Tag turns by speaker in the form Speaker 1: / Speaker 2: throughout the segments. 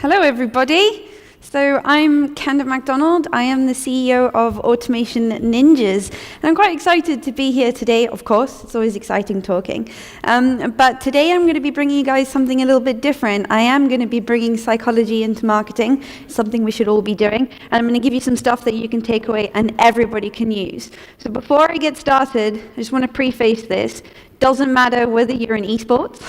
Speaker 1: Hello, everybody. So I'm Kenda Macdonald. I am the CEO of Automation Ninjas. And I'm quite excited to be here today, of course. It's always exciting talking. But today I'm going to be bringing you guys something a little bit different. I am going to be bringing psychology into marketing, something we should all be doing. And I'm going to give you some stuff that you can take away and everybody can use. So before I get started, I just want to preface this. Doesn't matter whether you're in esports,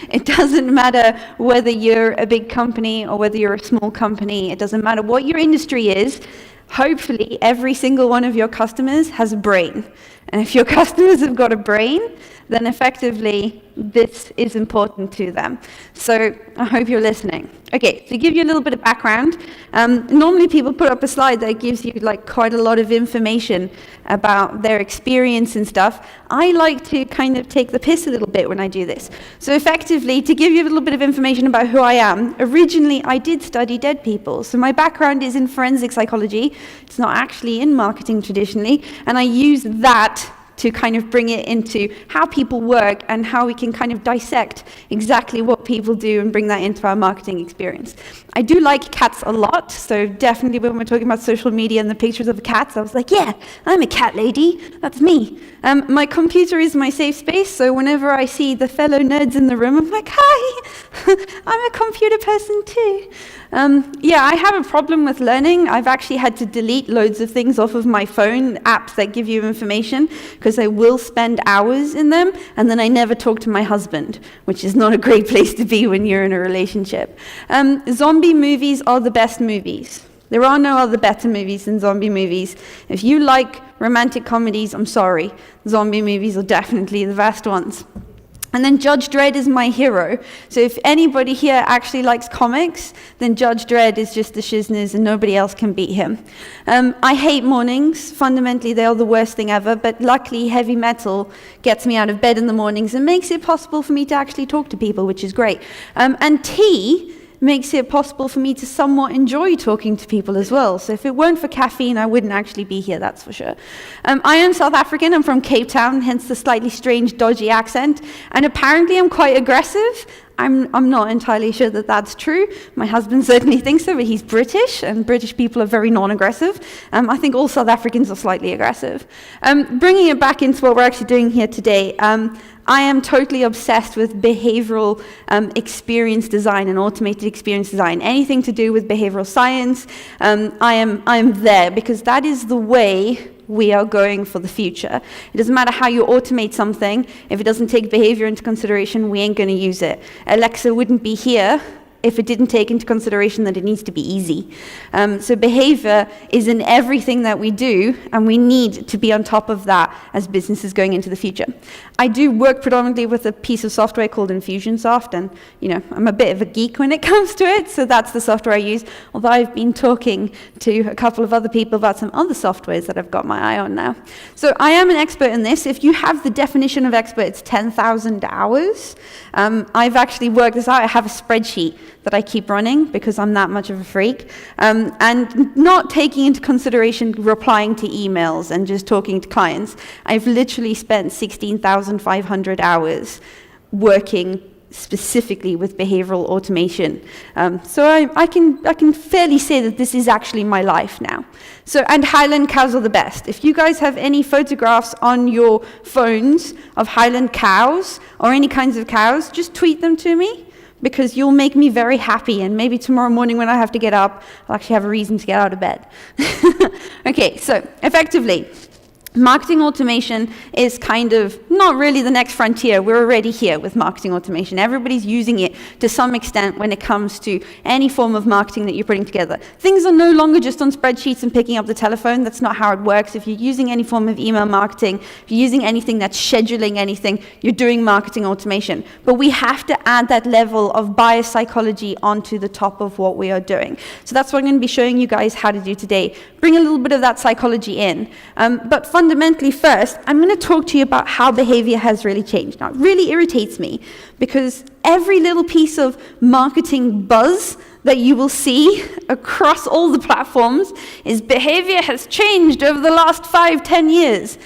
Speaker 1: it doesn't matter whether you're a big company or whether you're a small company, it doesn't matter what your industry is, hopefully every single one of your customers has a brain. And if your customers have got a brain, then effectively this is important to them. So I hope you're listening. Okay, to give you a little bit of background, normally people put up a slide that gives you like quite a lot of information about their experience and stuff. I like to kind of take the piss a little bit when I do this. So effectively, to give you a little bit of information about who I am, originally I did study dead people. So my background is in forensic psychology. It's not actually in marketing traditionally, and I use that to kind of bring it into how people work and how we can kind of dissect exactly what people do and bring that into our marketing experience. I do like cats a lot, so definitely when we're talking about social media and the pictures of the cats, I was like, yeah, I'm a cat lady, that's me. My computer is my safe space, so whenever I see the fellow nerds in the room, I'm like, hi, I'm a computer person too. Yeah, I have a problem with learning. I've actually had to delete loads of things off of my phone, apps that give you information, because I will spend hours in them, and then I never talk to my husband, which is not a great place to be when you're in a relationship. Zombie movies are the best movies. There are no other better movies than zombie movies. If you like romantic comedies, I'm sorry. Zombie movies are definitely the best ones. And then Judge Dredd is my hero. So if anybody here actually likes comics, then Judge Dredd is just the shizness and nobody else can beat him. I hate mornings. Fundamentally, they are the worst thing ever, but luckily heavy metal gets me out of bed in the mornings and makes it possible for me to actually talk to people, which is great. And tea makes it possible for me to somewhat enjoy talking to people as well. So if it weren't for caffeine, I wouldn't actually be here, that's for sure. I am South African, I'm from Cape Town, hence the slightly strange, dodgy accent. And apparently I'm quite aggressive. I'm not entirely sure that that's true. My husband certainly thinks so, but he's British, and British people are very non-aggressive. I think all South Africans are slightly aggressive. Bringing it back into what we're actually doing here today, I am totally obsessed with behavioral experience design and automated experience design. Anything to do with behavioral science, I am there, because that is the way we are going for the future. It doesn't matter how you automate something, if it doesn't take behavior into consideration, we ain't going to use it. Alexa wouldn't be here if it didn't take into consideration that it needs to be easy. So behavior is in everything that we do, and we need to be on top of that as businesses going into the future. I do work predominantly with a piece of software called Infusionsoft, and I'm a bit of a geek when it comes to it, so that's the software I use, although I've been talking to a couple of other people about some other softwares that I've got my eye on now. So I am an expert in this. If you have the definition of expert, it's 10,000 hours. I've actually worked this out. I have a spreadsheet that I keep running because I'm that much of a freak, and not taking into consideration replying to emails and just talking to clients. I've literally spent 16,500 hours working specifically with behavioral automation. So I can fairly say that this is actually my life now. So, and Highland cows are the best. If you guys have any photographs on your phones of Highland cows or any kinds of cows, just tweet them to me, because you'll make me very happy, and maybe tomorrow morning when I have to get up, I'll actually have a reason to get out of bed. Okay, so effectively, marketing automation is kind of not really the next frontier. We're already here with marketing automation. Everybody's using it to some extent when it comes to any form of marketing that you're putting together. Things are no longer just on spreadsheets and picking up the telephone. That's not how it works. If you're using any form of email marketing, if you're using anything that's scheduling anything, you're doing marketing automation. But we have to add that level of bias psychology onto the top of what we are doing. So that's what I'm going to be showing you guys how to do today. Bring a little bit of that psychology in. But fundamentally first, I'm going to talk to you about how behavior has really changed. Now, it really irritates me because every little piece of marketing buzz that you will see across all the platforms is behavior has changed over the last 5-10 years.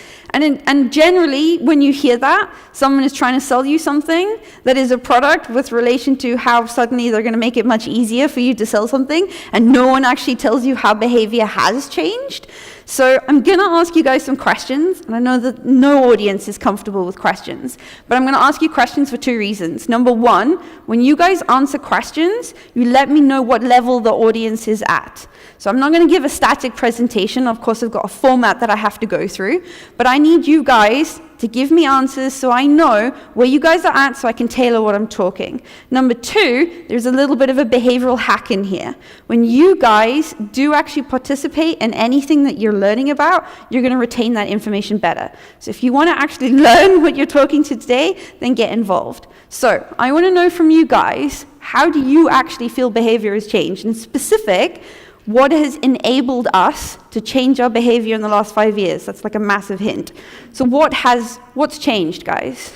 Speaker 1: And generally, when you hear that, someone is trying to sell you something that is a product with relation to how suddenly they're going to make it much easier for you to sell something, and no one actually tells you how behavior has changed. So I'm going to ask you guys some questions, and I know that no audience is comfortable with questions, but I'm going to ask you questions for 2 reasons. Number 1, when you guys answer questions, you let me know what level the audience is at. So I'm not going to give a static presentation. Of course, I've got a format that I have to go through, but I need you guys to give me answers so I know where you guys are at so I can tailor what I'm talking. Number 2, there's a little bit of a behavioral hack in here. When you guys do actually participate in anything that you're learning about, you're going to retain that information better. So if you want to actually learn what you're talking to today, then get involved. So I want to know from you guys, how do you actually feel behavior has changed? In specific, what has enabled us to change our behavior in the last 5 years? That's like a massive hint. So what's changed, guys?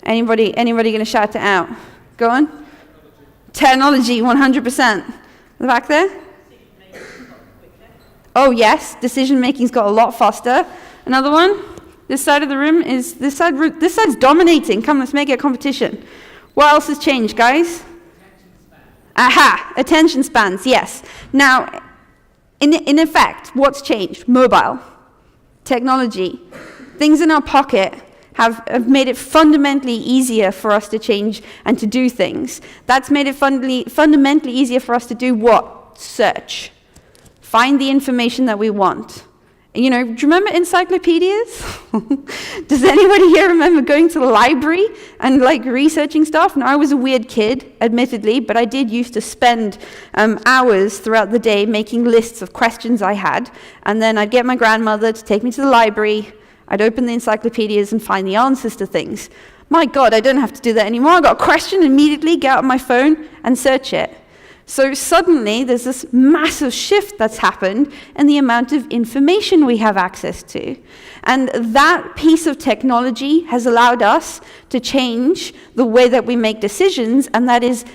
Speaker 1: Anybody going to shout it out? Go on. Technology, 100%. The back there? Oh yes, decision making's got a lot faster. Another one? This side of the room is, this side's dominating. Come, let's make it a competition. What else has changed, guys? Aha, attention spans, yes. Now, in effect, what's changed? Mobile, technology, things in our pocket have made it fundamentally easier for us to change and to do things. That's made it fundamentally easier for us to do what? Search. Find the information that we want. You know, do you remember encyclopedias? Does anybody here remember going to the library and like researching stuff? Now, I was a weird kid, admittedly, but I did used to spend hours throughout the day making lists of questions I had, and then I'd get my grandmother to take me to the library. I'd open the encyclopedias and find the answers to things. My God, I don't have to do that anymore. I got a question, immediately get out my phone and search it. So suddenly, there's this massive shift that's happened in the amount of information we have access to. And that piece of technology has allowed us to change the way that we make decisions, and that is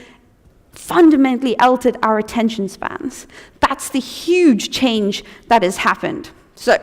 Speaker 1: fundamentally altered our attention spans. That's the huge change that has happened. So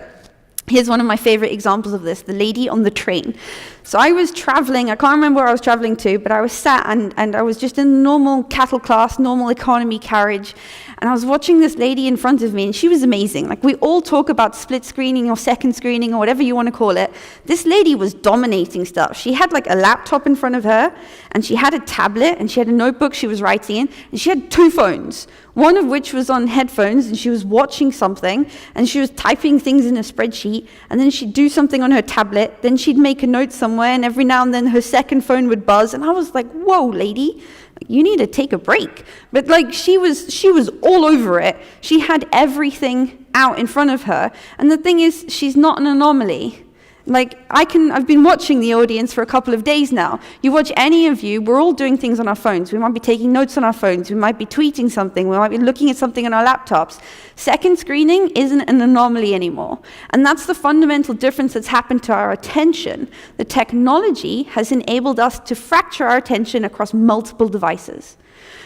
Speaker 1: here's one of my favorite examples of this, the lady on the train. So I was traveling, I can't remember where I was traveling to, but I was sat and I was just in normal cattle class, normal economy carriage, and I was watching this lady in front of me, and she was amazing. Like, we all talk about split screening or second screening or whatever you want to call it. This lady was dominating stuff. She had like a laptop in front of her, and she had a tablet, and she had a notebook she was writing in, and she had 2 phones, one of which was on headphones, and she was watching something, and she was typing things in a spreadsheet, and then she'd do something on her tablet, then she'd make a note somewhere, and every now and then her second phone would buzz, and I was like, whoa, lady, you need to take a break. But like, she was all over it. She had everything out in front of her, and the thing is, she's not an anomaly. Like, I've been watching the audience for a couple of days now. You watch any of you, we're all doing things on our phones. We might be taking notes on our phones. We might be tweeting something. We might be looking at something on our laptops. Second screening isn't an anomaly anymore. And that's the fundamental difference that's happened to our attention. The technology has enabled us to fracture our attention across multiple devices.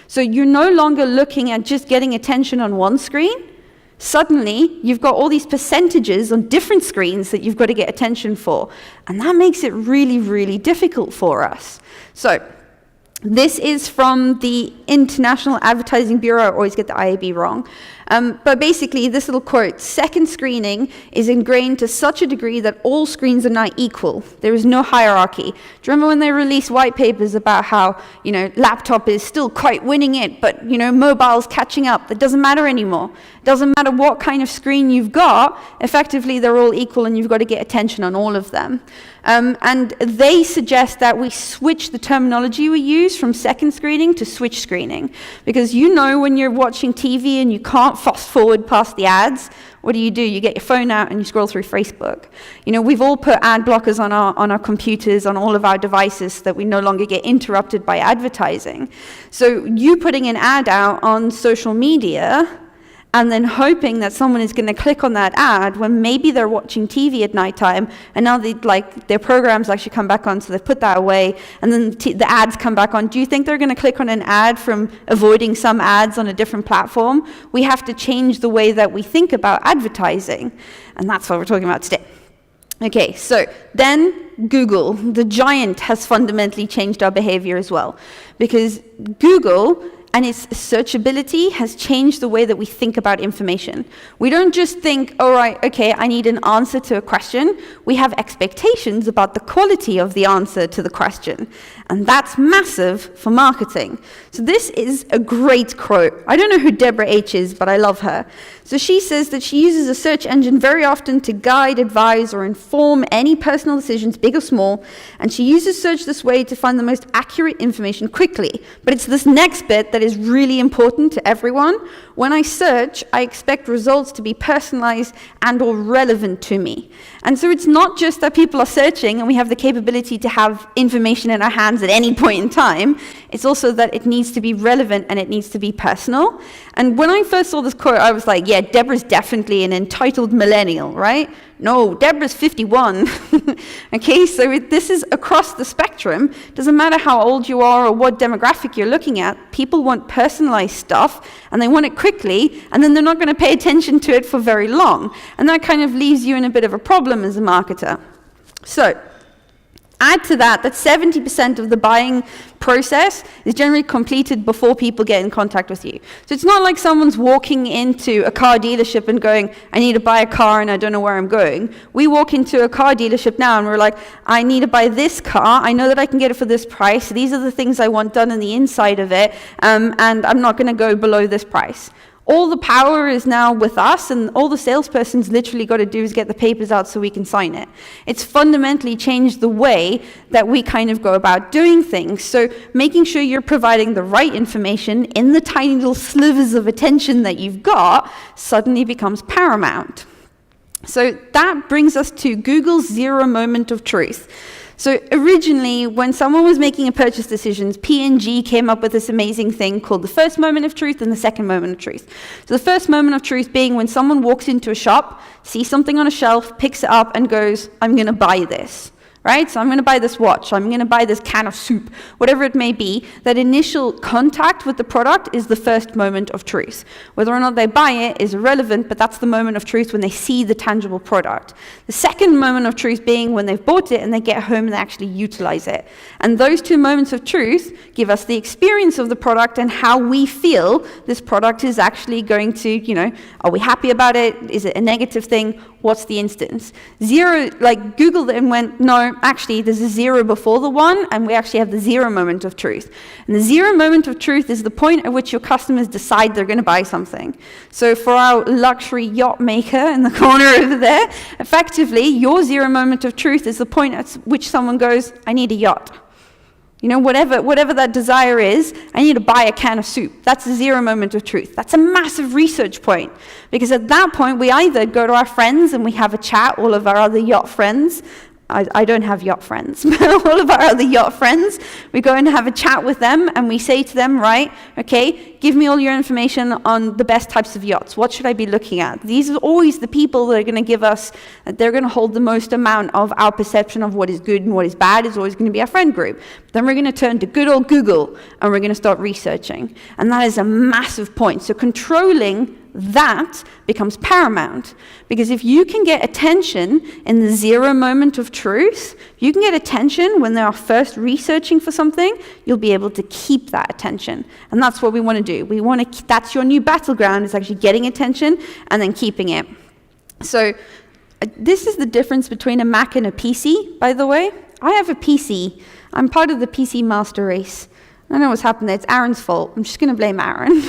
Speaker 1: So you're no longer looking at just getting attention on one screen. Suddenly, you've got all these percentages on different screens that you've got to get attention for. And that makes it really, really difficult for us. So this is from the International Advertising Bureau. I always get the IAB wrong. But basically, this little quote, second screening is ingrained to such a degree that all screens are now equal. There is no hierarchy. Do you remember when they released white papers about how, laptop is still quite winning it, but, mobile's catching up? That doesn't matter anymore. It doesn't matter what kind of screen you've got. Effectively, they're all equal, and you've got to get attention on all of them. And they suggest that we switch the terminology we use from second screening to switch screening. Because when you're watching TV and you can't fast forward past the ads, what do? You get your phone out and you scroll through Facebook. We've all put ad blockers on our computers, on all of our devices, so that we no longer get interrupted by advertising. So you putting an ad out on social media and then hoping that someone is going to click on that ad when maybe they're watching TV at nighttime, and now their programs actually come back on, so they've put that away, and then the ads come back on. Do you think they're going to click on an ad from avoiding some ads on a different platform? We have to change the way that we think about advertising, and that's what we're talking about today. Okay, so then Google, the giant, has fundamentally changed our behavior as well. Because Google and its searchability has changed the way that we think about information. We don't just think, all right, okay, I need an answer to a question. We have expectations about the quality of the answer to the question. And that's massive for marketing. So this is a great quote. I don't know who Deborah H. is, but I love her. So she says that she uses a search engine very often to guide, advise, or inform any personal decisions, big or small, and she uses search this way to find the most accurate information quickly. But it's this next bit that is really important to everyone. When I search, I expect results to be personalized and or relevant to me. And so it's not just that people are searching and we have the capability to have information in our hands at any point in time. It's also that it needs to be relevant and it needs to be personal. And when I first saw this quote, I was like, yeah, Deborah's definitely an entitled millennial, right? No, Deborah's 51. Okay, so this is across the spectrum. Doesn't matter how old you are or what demographic you're looking at, people want personalized stuff and they want it quickly, and then they're not going to pay attention to it for very long. And that kind of leaves you in a bit of a problem as a marketer. So, add to that 70% of the buying process is generally completed before people get in contact with you. So it's not like someone's walking into a car dealership and going, I need to buy a car and I don't know where I'm going. We walk into a car dealership now and we're like, I need to buy this car. I know that I can get it for this price. These are the things I want done on the inside of it, and I'm not going to go below this price. All the power is now with us, and all the salesperson's literally got to do is get the papers out so we can sign it. It's fundamentally changed the way that we kind of go about doing things. So making sure you're providing the right information in the tiny little slivers of attention that you've got suddenly becomes paramount. So that brings us to Google's zero moment of truth. So originally, when someone was making a purchase decision, P&G came up with this amazing thing called the first moment of truth and the second moment of truth. So the first moment of truth being when someone walks into a shop, sees something on a shelf, picks it up and goes, I'm going to buy this. Right? So I'm going to buy this watch, I'm going to buy this can of soup, whatever it may be. That initial contact with the product is the first moment of truth. Whether or not they buy it is irrelevant, but that's the moment of truth when they see the tangible product. The second moment of truth being when they've bought it and they get home and they actually utilize it. And those two moments of truth give us the experience of the product and how we feel this product is actually going to, are we happy about it? Is it a negative thing? What's the instance? Zero, like Google then went, no, actually there's a zero before the one, and we actually have the zero moment of truth. And the zero moment of truth is the point at which your customers decide they're going to buy something. So for our luxury yacht maker in the corner over there, effectively your zero moment of truth is the point at which someone goes, I need a yacht. Whatever that desire is, I need to buy a can of soup. That's the zero moment of truth. That's a massive research point. Because at that point, we either go to our friends and we have a chat, all of our other yacht friends. I don't have yacht friends, but all of our other yacht friends, we go and have a chat with them and we say to them, right, okay, give me all your information on the best types of yachts. What should I be looking at? These are always the people that are going to give us, they're going to hold the most amount of our perception of what is good and what is bad is always going to be our friend group. Then we're going to turn to good old Google and we're going to start researching. And that is a massive point. So controlling that becomes paramount, because if you can get attention in the zero moment of truth, you can get attention when they are first researching for something, you'll be able to keep that attention. And that's what we want to do. That's your new battleground, is actually getting attention and then keeping it. So this is the difference between a Mac and a PC, by the way. I have a PC. I'm part of the PC master race. I don't know what's happened there. It's Aaron's fault. I'm just going to blame Aaron.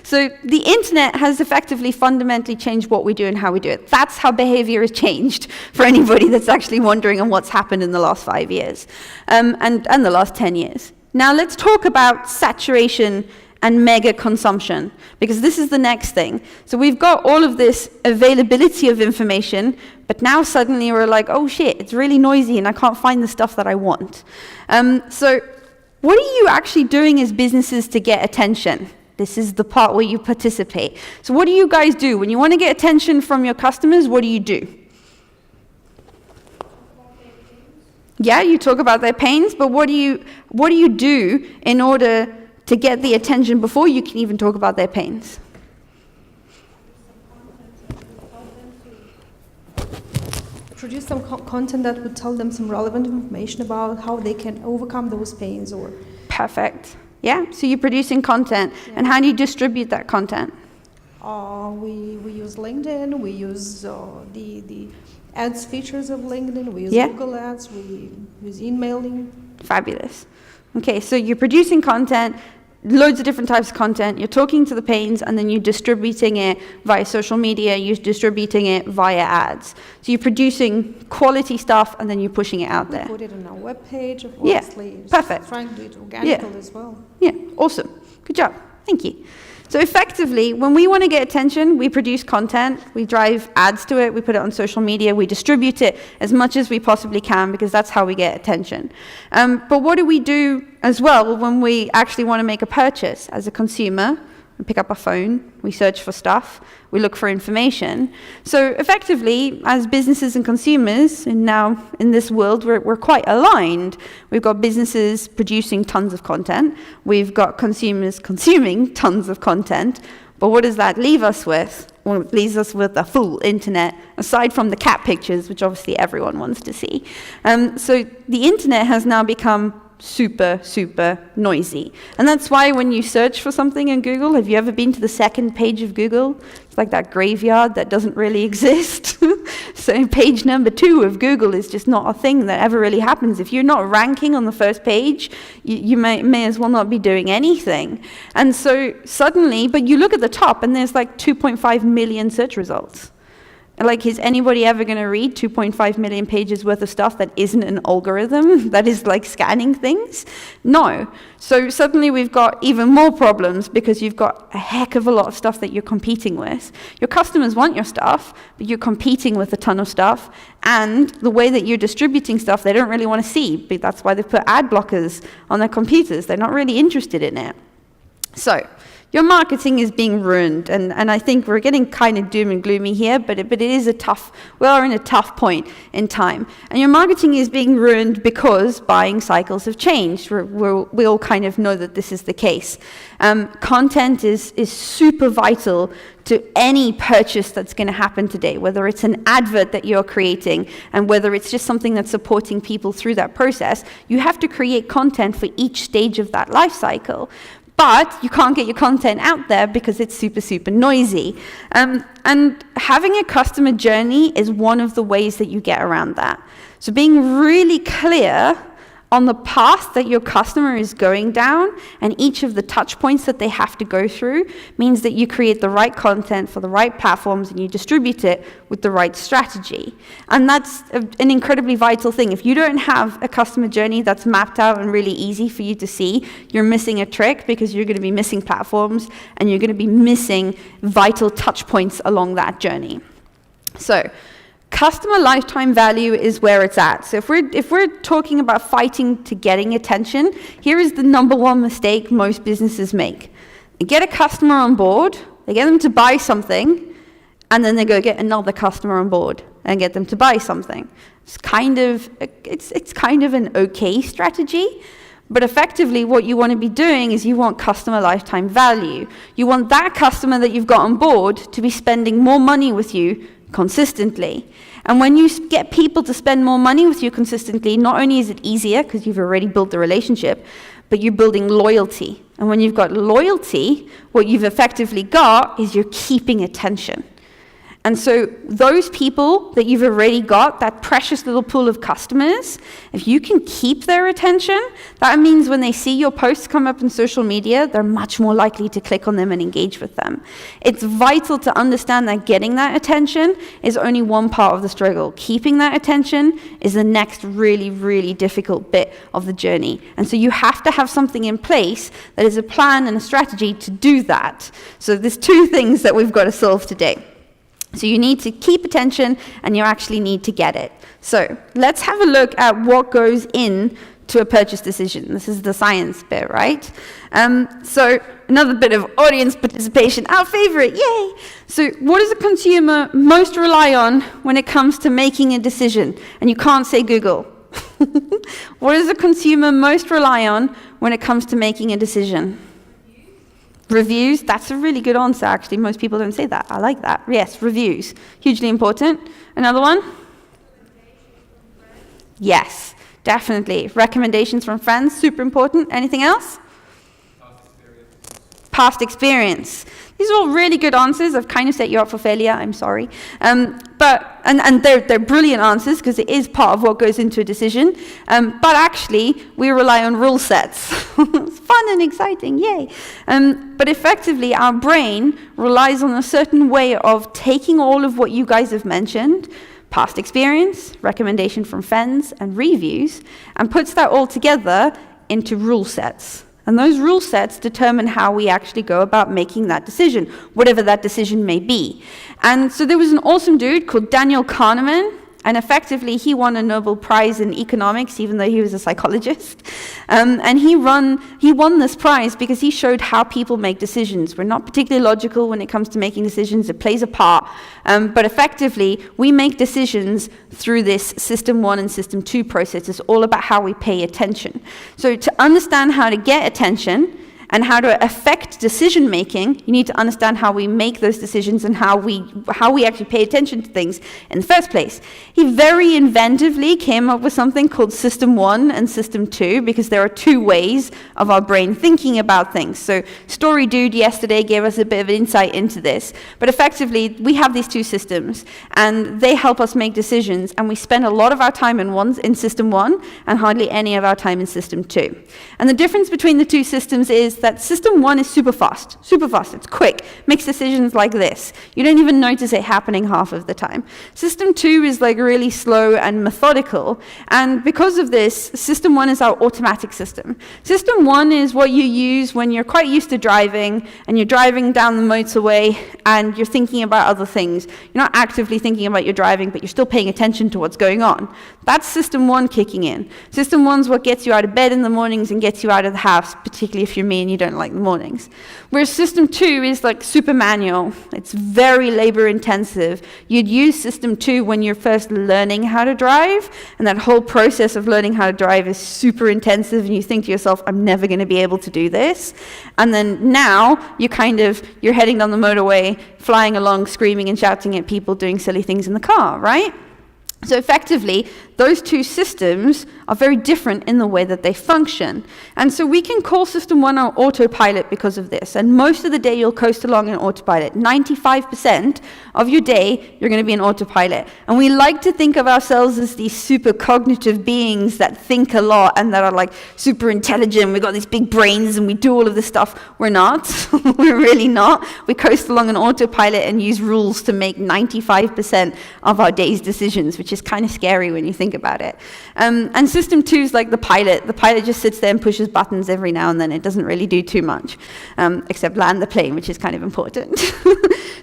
Speaker 1: So the internet has effectively fundamentally changed what we do and how we do it. That's how behavior has changed for anybody that's actually wondering on what's happened in the last 5 years and the last 10 years. Now let's talk about saturation and mega consumption, because this is the next thing. So we've got all of this availability of information, but now suddenly we're like, oh shit, it's really noisy and I can't find the stuff that I want. So what are you actually doing as businesses to get attention? This is the part where you participate. So what do you guys do? When you want to get attention from your customers, what do you do? Yeah, you talk about their pains, but what do you do in order to get the attention before you can even talk about their pains?
Speaker 2: produce some content that would tell them some relevant information about how they can overcome those pains or...
Speaker 1: Perfect. Yeah, so you're producing content. Yeah. And how do you distribute that content?
Speaker 2: We use LinkedIn, we use the ads features of LinkedIn, we use Google Ads, we use emailing.
Speaker 1: Fabulous. Okay, so you're producing content, loads of different types of content, you're talking to the pains, and then you're distributing it via social media, you're distributing it via ads. So you're producing quality stuff, and then you're pushing it out there.
Speaker 2: We put it on our webpage, obviously.
Speaker 1: Yeah, perfect.
Speaker 2: Trying to do it organically as well.
Speaker 1: Yeah, awesome. Good job. Thank you. So effectively, when we want to get attention, we produce content, we drive ads to it, we put it on social media, we distribute it as much as we possibly can because that's how we get attention. But what do we do as well when we actually want to make a purchase as a consumer? We pick up our phone, we search for stuff, we look for information. So effectively, as businesses and consumers, and now in this world, we're quite aligned. We've got businesses producing tons of content. We've got consumers consuming tons of content. But what does that leave us with? Well, it leaves us with a full internet, aside from the cat pictures, which obviously everyone wants to see. So the internet has now become super, super noisy. And that's why when you search for something in Google, have you ever been to the second page of Google? It's like that graveyard that doesn't really exist. So page number 2 of Google is just not a thing that ever really happens. If you're not ranking on the first page, you may as well not be doing anything. And so suddenly, but you look at the top and there's like 2.5 million search results. Like, is anybody ever going to read 2.5 million pages worth of stuff that isn't an algorithm, that is like scanning things? No. So suddenly we've got even more problems because you've got a heck of a lot of stuff that you're competing with. Your customers want your stuff, but you're competing with a ton of stuff. And the way that you're distributing stuff, they don't really want to see. But that's why they put ad blockers on their computers. They're not really interested in it. So your marketing is being ruined, and I think we're getting kind of doom and gloomy here, but it is we are in a tough point in time. And your marketing is being ruined because buying cycles have changed. We all kind of know that this is the case. Content is super vital to any purchase that's going to happen today, whether it's an advert that you're creating and whether it's just something that's supporting people through that process. You have to create content for each stage of that life cycle. But you can't get your content out there because it's super, super noisy. And having a customer journey is one of the ways that you get around that. So being really clear on the path that your customer is going down and each of the touch points that they have to go through means that you create the right content for the right platforms and you distribute it with the right strategy. And that's an incredibly vital thing. If you don't have a customer journey that's mapped out and really easy for you to see, you're missing a trick because you're going to be missing platforms and you're going to be missing vital touch points along that journey. So customer lifetime value is where it's at. So if we're talking about fighting to getting attention, here is the number one mistake most businesses make. They get a customer on board, they get them to buy something, and then they go get another customer on board and get them to buy something. It's kind of an okay strategy, but effectively what you want to be doing is you want customer lifetime value. You want that customer that you've got on board to be spending more money with you consistently. And when you get people to spend more money with you consistently, not only is it easier because you've already built the relationship, but you're building loyalty. And when you've got loyalty, what you've effectively got is you're keeping attention. And so those people that you've already got, that precious little pool of customers, if you can keep their attention, that means when they see your posts come up in social media, they're much more likely to click on them and engage with them. It's vital to understand that getting that attention is only one part of the struggle. Keeping that attention is the next really, really difficult bit of the journey. And so you have to have something in place that is a plan and a strategy to do that. So there's 2 things that we've got to solve today. So you need to keep attention and you actually need to get it. So let's have a look at what goes in to a purchase decision. This is the science bit, right? So another bit of audience participation, our favorite, yay! So what does a consumer most rely on when it comes to making a decision? And you can't say Google. What does a consumer most rely on when it comes to making a decision? Reviews, that's a really good answer, actually. Most people don't say that. I like that. Yes, reviews. Hugely important. Another one? Yes, definitely. Recommendations from friends, super important. Anything else? Past experience. These are all really good answers. I've kind of set you up for failure, I'm sorry. But they're brilliant answers because it is part of what goes into a decision. But actually, we rely on rule sets. It's fun and exciting, yay. But effectively, our brain relies on a certain way of taking all of what you guys have mentioned, past experience, recommendation from friends, and reviews, and puts that all together into rule sets. And those rule sets determine how we actually go about making that decision, whatever that decision may be. And so there was an awesome dude called Daniel Kahneman, and effectively he won a Nobel Prize in economics, even though he was a psychologist. And he won this prize because he showed how people make decisions. We're not particularly logical when it comes to making decisions. It plays a part. But effectively, we make decisions through this System 1 and System 2 process. It's all about how we pay attention. So to understand how to get attention, and how to affect decision making, you need to understand how we make those decisions and how we actually pay attention to things in the first place. He very inventively came up with something called System 1 and System 2 because there are two ways of our brain thinking about things. So Story Dude yesterday gave us a bit of insight into this. But effectively, we have these two systems and they help us make decisions, and we spend a lot of our time in System 1 and hardly any of our time in System 2. And the difference between the two systems is that System 1 is super fast, it's quick, makes decisions like this. You don't even notice it happening half of the time. System 2 is like really slow and methodical, and because of this, System 1 is our automatic system. System 1 is what you use when you're quite used to driving, and you're driving down the motorway, and you're thinking about other things. You're not actively thinking about your driving, but you're still paying attention to what's going on. That's System 1 kicking in. System 1 is what gets you out of bed in the mornings and gets you out of the house, particularly if you're me and you don't like the mornings. Whereas System 2 is like super manual. It's very labor intensive. You'd use System 2 when you're first learning how to drive, and that whole process of learning how to drive is super intensive, and you think to yourself, I'm never going to be able to do this. And then now you're heading down the motorway, flying along, screaming and shouting at people, doing silly things in the car, right? So effectively, those two systems are very different in the way that they function. And so we can call System 1 our autopilot because of this. And most of the day, you'll coast along in autopilot. 95% of your day, you're going to be in autopilot. And we like to think of ourselves as these super cognitive beings that think a lot and that are like super intelligent. We've got these big brains and we do all of this stuff. We're not. We're really not. We coast along in autopilot and use rules to make 95% of our day's decisions, which is kind of scary when you think about it. And System 2 is like the pilot. The pilot just sits there and pushes buttons every now and then. It doesn't really do too much, except land the plane, which is kind of important.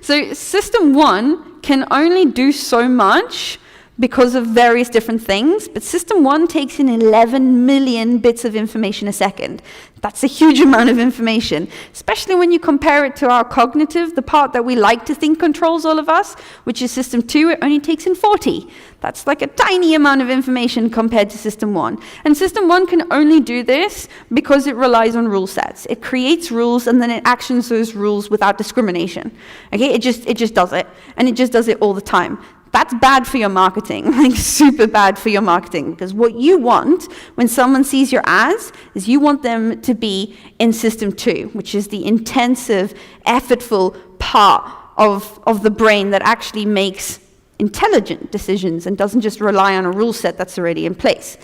Speaker 1: So System 1 can only do so much because of various different things, but System 1 takes in 11 million bits of information a second. That's a huge amount of information, especially when you compare it to our cognitive, the part that we like to think controls all of us, which is System 2, it only takes in 40. That's like a tiny amount of information compared to System 1. And System 1 can only do this because it relies on rule sets. It creates rules and then it actions those rules without discrimination. Okay, it just does it, and it just does it all the time. That's bad for your marketing, like super bad for your marketing, because what you want when someone sees your ads is you want them to be in System 2, which is the intensive, effortful part of the brain that actually makes intelligent decisions and doesn't just rely on a rule set that's already in place.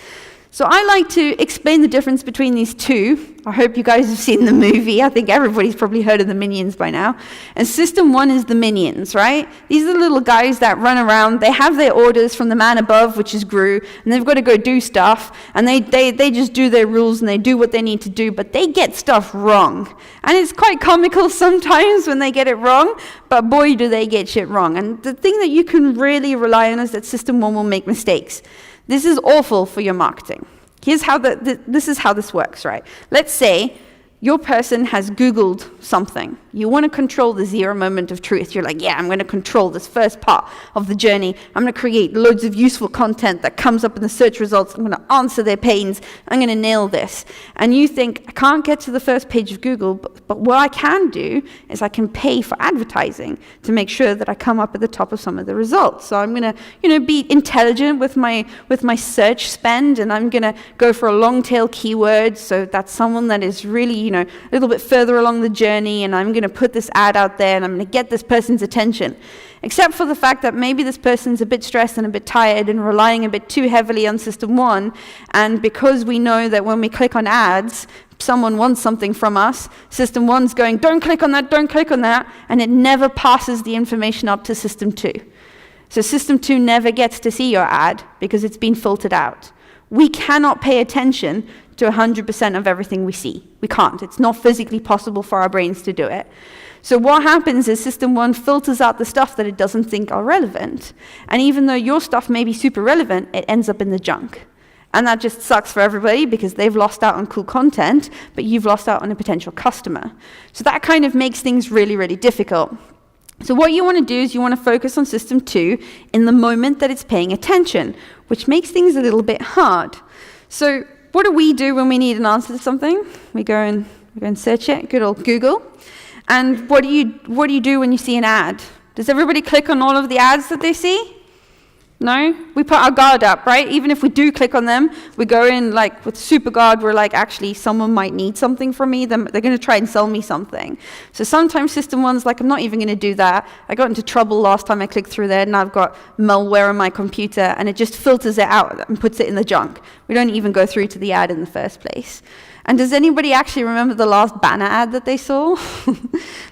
Speaker 1: So I like to explain the difference between these two. I hope you guys have seen the movie. I think everybody's probably heard of the Minions by now. And System 1 is the Minions, right? These are the little guys that run around. They have their orders from the man above, which is Gru, and they've got to go do stuff. And they just do their rules and they do what they need to do, but they get stuff wrong. And it's quite comical sometimes when they get it wrong, but boy, do they get shit wrong. And the thing that you can really rely on is that System 1 will make mistakes. This is awful for your marketing. Here's how this is how this works, right? Let's say your person has Googled something. You want to control the zero moment of truth. You're like, yeah, I'm going to control this first part of the journey. I'm going to create loads of useful content that comes up in the search results. I'm going to answer their pains. I'm going to nail this. And you think, I can't get to the first page of Google, but what I can do is I can pay for advertising to make sure that I come up at the top of some of the results. So I'm going to, be intelligent with my search spend, and I'm going to go for a long tail keyword. So that's someone that is really, a little bit further along the journey, and I'm going to put this ad out there, and I'm going to get this person's attention. Except for the fact that maybe this person's a bit stressed and a bit tired and relying a bit too heavily on System 1, and because we know that when we click on ads, someone wants something from us, System 1's going, don't click on that, and it never passes the information up to System 2. So System 2 never gets to see your ad because it's been filtered out. We cannot pay attention to 100% of everything we see. We can't. It's not physically possible for our brains to do it. So what happens is System 1 filters out the stuff that it doesn't think are relevant. And even though your stuff may be super relevant, it ends up in the junk. And that just sucks for everybody because they've lost out on cool content, but you've lost out on a potential customer. So that kind of makes things really, really difficult. So what you want to do is you want to focus on System 2 in the moment that it's paying attention, which makes things a little bit hard. So what do we do when we need an answer to something? We go and search it, good old Google. And what do you do when you see an ad? Does everybody click on all of the ads that they see? No? We put our guard up, right? Even if we do click on them, we go in like with super guard, we're like, actually, someone might need something from me, they're going to try and sell me something. So sometimes System 1's like, I'm not even going to do that. I got into trouble last time I clicked through there, and I've got malware on my computer, and it just filters it out and puts it in the junk. We don't even go through to the ad in the first place. And does anybody actually remember the last banner ad that they saw?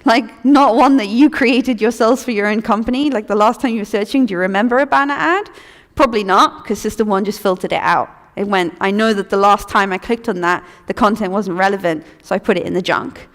Speaker 1: Like, not one that you created yourselves for your own company. Like, the last time you were searching, do you remember a banner ad? Probably not, because System 1 just filtered it out. It went, I know that the last time I clicked on that, the content wasn't relevant, so I put it in the junk.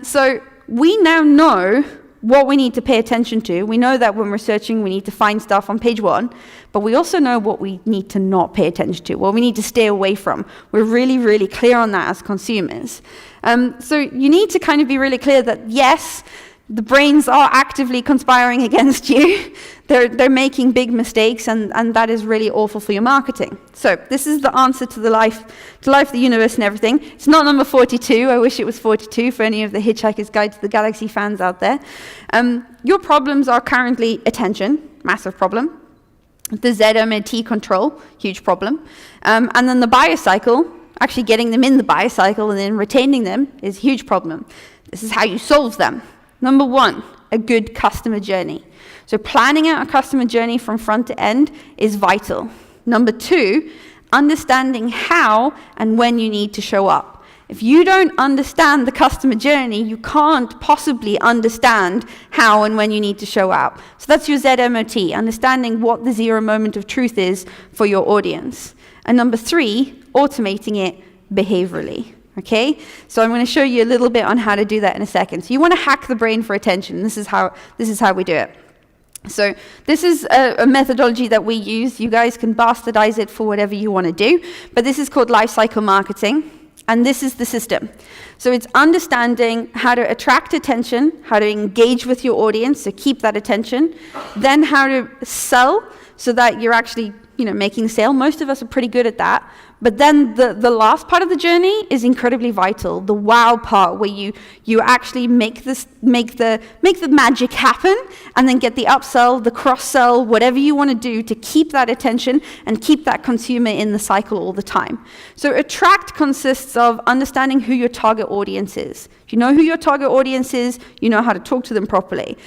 Speaker 1: So we now know what we need to pay attention to. We know that when we're searching, we need to find stuff on page 1, but we also know what we need to not pay attention to, what we need to stay away from. We're really, really clear on that as consumers. So you need to kind of be really clear that, yes, the brains are actively conspiring against you. They're making big mistakes, and that is really awful for your marketing. So this is the answer to life, the universe, and everything. It's not number 42. I wish it was 42 for any of the Hitchhiker's Guide to the Galaxy fans out there. Your problems are currently attention, massive problem. The ZMAT control, huge problem. And then the buyer cycle, actually getting them in the buyer cycle and then retaining them is a huge problem. This is how you solve them. Number 1, a good customer journey. So planning out a customer journey from front to end is vital. Number 2, understanding how and when you need to show up. If you don't understand the customer journey, you can't possibly understand how and when you need to show up. So that's your ZMOT, understanding what the zero moment of truth is for your audience. And number 3, automating it behaviorally. Okay, so I'm going to show you a little bit on how to do that in a second. So you want to hack the brain for attention. This is how we do it. So this is a methodology that we use. You guys can bastardize it for whatever you want to do, but this is called Lifecycle Marketing, and this is the system. So it's understanding how to attract attention, how to engage with your audience, so keep that attention, then how to sell so that you're actually making a sale. Most of us are pretty good at that. But then the last part of the journey is incredibly vital. The wow part, where you actually make the magic happen, and then get the upsell, the cross-sell, whatever you want to do to keep that attention and keep that consumer in the cycle all the time. So attract consists of understanding who your target audience is. If you know who your target audience is, you know how to talk to them properly.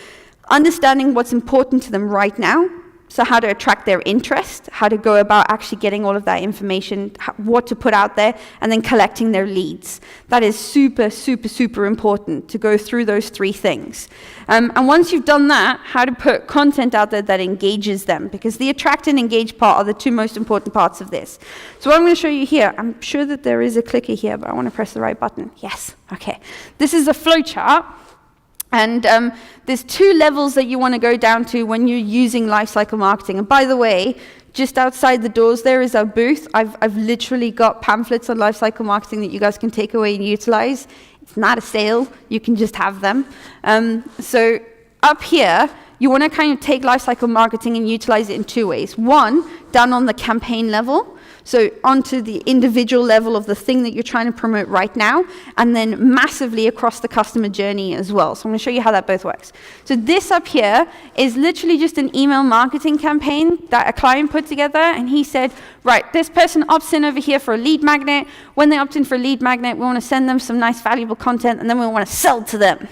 Speaker 1: Understanding what's important to them right now. So how to attract their interest, how to go about actually getting all of that information, what to put out there, and then collecting their leads. That is super, super, super important to go through those 3 things. And once you've done that, how to put content out there that engages them, because the attract and engage part are the 2 most important parts of this. So what I'm going to show you here, I'm sure that there is a clicker here, but I want to press the right button. Yes, okay. This is a flow chart. And there's 2 levels that you want to go down to when you're using lifecycle marketing. And by the way, just outside the doors there is our booth. I've literally got pamphlets on lifecycle marketing that you guys can take away and utilize. It's not a sale, you can just have them. So up here, you want to kind of take lifecycle marketing and utilize it in two ways. One, down on the campaign level, so onto the individual level of the thing that you're trying to promote right now, and then massively across the customer journey as well. So I'm going to show you how that both works. So this up here is literally just an email marketing campaign that a client put together, and he said, right, this person opts in over here for a lead magnet. When they opt in for a lead magnet, we want to send them some nice valuable content, and then we want to sell to them.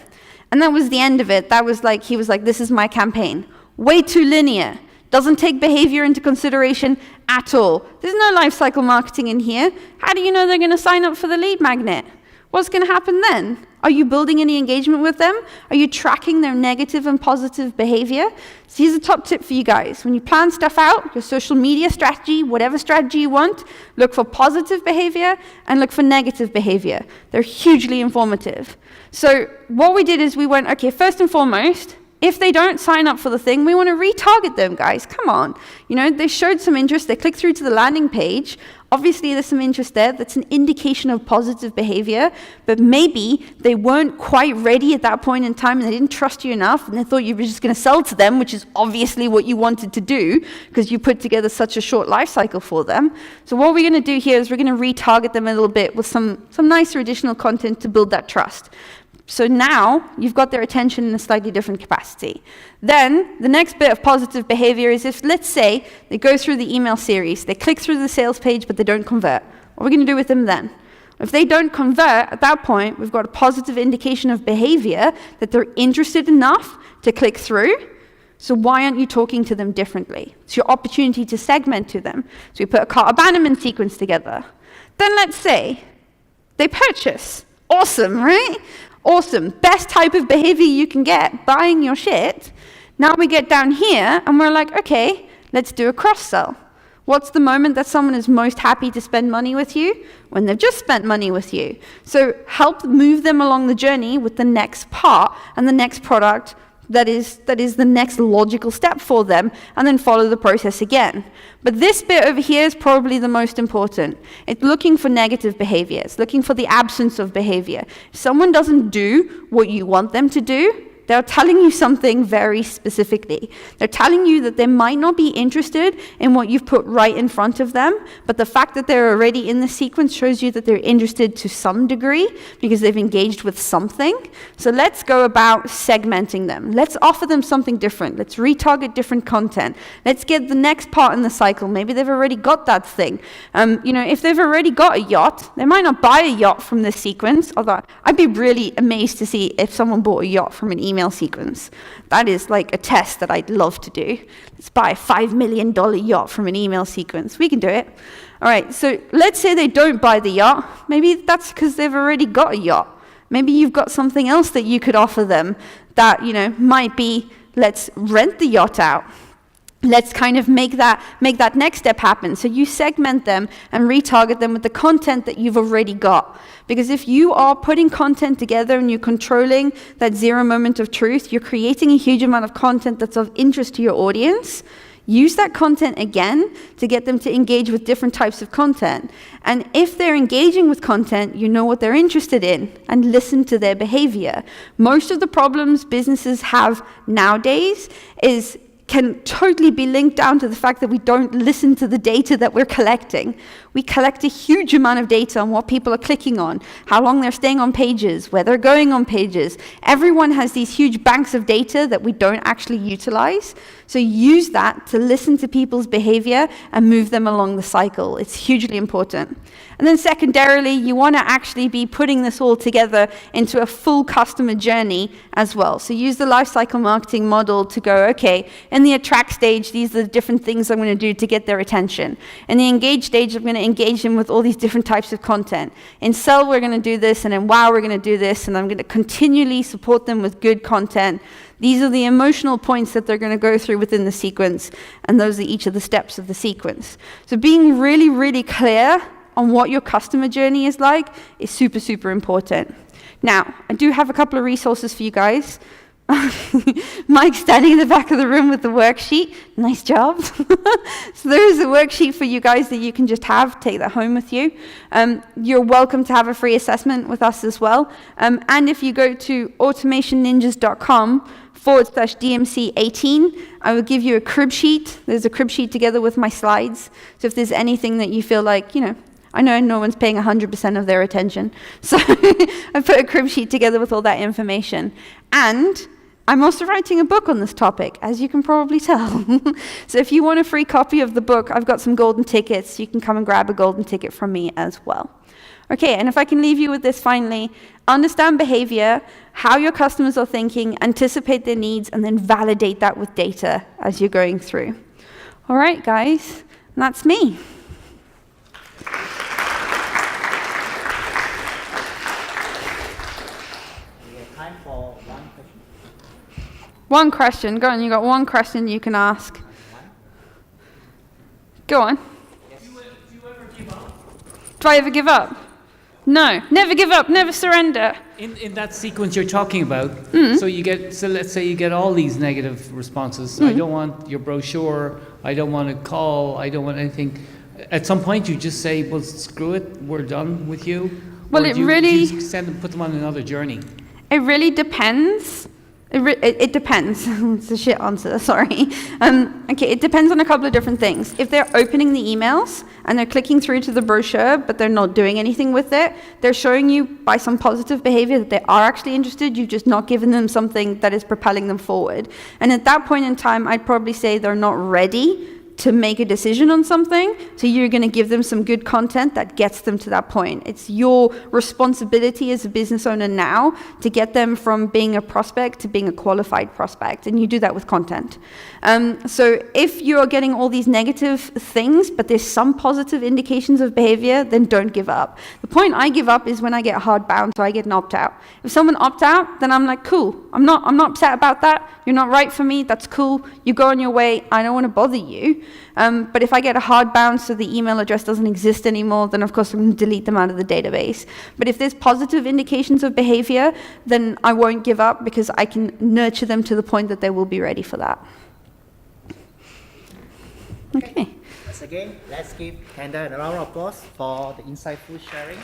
Speaker 1: And that was the end of it. That was like, he was like, this is my campaign. Way too linear. Doesn't take behavior into consideration at all. There's no life cycle marketing in here. How do you know they're going to sign up for the lead magnet? What's going to happen then? Are you building any engagement with them? Are you tracking their negative and positive behavior? So here's a top tip for you guys. When you plan stuff out, your social media strategy, whatever strategy you want, look for positive behavior and look for negative behavior. They're hugely informative. So what we did is we went, okay, first and foremost, if they don't sign up for the thing, we want to retarget them, guys. Come on. You know, they showed some interest. They clicked through to the landing page. Obviously, there's some interest there. That's an indication of positive behavior. But maybe they weren't quite ready at that point in time, and they didn't trust you enough, and they thought you were just going to sell to them, which is obviously what you wanted to do because you put together such a short life cycle for them. So what we're going to do here is we're going to retarget them a little bit with some nicer additional content to build that trust. So now you've got their attention in a slightly different capacity. Then the next bit of positive behavior is if, let's say, they go through the email series, they click through the sales page, but they don't convert. What are we going to do with them then? If they don't convert, at that point, we've got a positive indication of behavior that they're interested enough to click through. So why aren't you talking to them differently? It's your opportunity to segment to them. So we put a cart abandonment sequence together. Then let's say they purchase. Awesome, right? Awesome. Best type of behavior you can get, buying your shit. Now we get down here and we're like, okay, let's do a cross-sell. What's the moment that someone is most happy to spend money with you? When they've just spent money with you. So help move them along the journey with the next part and the next product that is the next logical step for them, and then follow the process again. But this bit over here is probably the most important. It's looking for negative behavior. It's looking for the absence of behavior. If someone doesn't do what you want them to do, they're telling you something very specifically. They're telling you that they might not be interested in what you've put right in front of them, but the fact that they're already in the sequence shows you that they're interested to some degree because they've engaged with something. So let's go about segmenting them. Let's offer them something different. Let's retarget different content. Let's get the next part in the cycle. Maybe they've already got that thing. If they've already got a yacht, they might not buy a yacht from this sequence, although I'd be really amazed to see if someone bought a yacht from an email sequence. That is like a test that I'd love to do. Let's buy a $5 million yacht from an email sequence. We can do it. All right, so let's say they don't buy the yacht. Maybe that's because they've already got a yacht. Maybe you've got something else that you could offer them that, might be, let's rent the yacht out. Let's kind of make that next step happen. So you segment them and retarget them with the content that you've already got. Because if you are putting content together and you're controlling that zero moment of truth, you're creating a huge amount of content that's of interest to your audience. Use that content again to get them to engage with different types of content. And if they're engaging with content, you know what they're interested in and listen to their behavior. Most of the problems businesses have nowadays can totally be linked down to the fact that we don't listen to the data that we're collecting. We collect a huge amount of data on what people are clicking on, how long they're staying on pages, where they're going on pages. Everyone has these huge banks of data that we don't actually utilize. So use that to listen to people's behavior and move them along the cycle. It's hugely important. And then secondarily, you want to actually be putting this all together into a full customer journey as well. So use the lifecycle marketing model to go, okay, in the attract stage, these are the different things I'm going to do to get their attention. In the engage stage, I'm going to engage them with all these different types of content. In sell, we're going to do this, and in wow, we're going to do this, and I'm going to continually support them with good content. These are the emotional points that they're going to go through within the sequence, and those are each of the steps of the sequence. So being really, really clear on what your customer journey is like is super, super important. Now, I do have a couple of resources for you guys. Mike's standing in the back of the room with the worksheet. Nice job. So there is a worksheet for you guys that you can just take that home with you. You're welcome to have a free assessment with us as well. And if you go to automationninjas.com/DMC18, I will give you a crib sheet. There's a crib sheet together with my slides. So if there's anything that you feel like, I know no one's paying 100% of their attention. So I put a crib sheet together with all that information. And I'm also writing a book on this topic, as you can probably tell. So if you want a free copy of the book, I've got some golden tickets. You can come and grab a golden ticket from me as well. Okay, and if I can leave you with this finally, understand behavior, how your customers are thinking, anticipate their needs, and then validate that with data as you're going through. All right, guys, that's me.
Speaker 3: Time for one question.
Speaker 1: One question. Go on, you got one question you can ask. Go on.
Speaker 3: Yes.
Speaker 4: Do you ever give up?
Speaker 1: Do I ever give up? No. Never give up, never surrender.
Speaker 4: In that sequence you're talking about, so let's say you get all these negative responses. I don't want your brochure, I don't want a call, I don't want anything. At some point you just say, well, screw it, we're done with you.
Speaker 1: Well,
Speaker 4: or do you put them on another journey?
Speaker 1: It really depends. It depends. It's a shit answer, sorry. Okay, it depends on a couple of different things. If they're opening the emails and they're clicking through to the brochure, but they're not doing anything with it, they're showing you by some positive behavior that they are actually interested. You've just not given them something that is propelling them forward. And at that point in time, I'd probably say they're not ready to make a decision on something, so you're going to give them some good content that gets them to that point. It's your responsibility as a business owner now to get them from being a prospect to being a qualified prospect, and you do that with content. So if you're getting all these negative things, but there's some positive indications of behavior, then don't give up. The point I give up is when I get hard bound, so I get an opt-out. If someone opts out, then I'm like, cool, I'm not upset about that. You're not right for me, that's cool. You go on your way, I don't want to bother you. But if I get a hard bounce so the email address doesn't exist anymore, then of course I'm going to delete them out of the database. But if there's positive indications of behavior, then I won't give up because I can nurture them to the point that they will be ready for that. Okay.
Speaker 3: Once again, let's give Kenda a round of applause for the insightful sharing.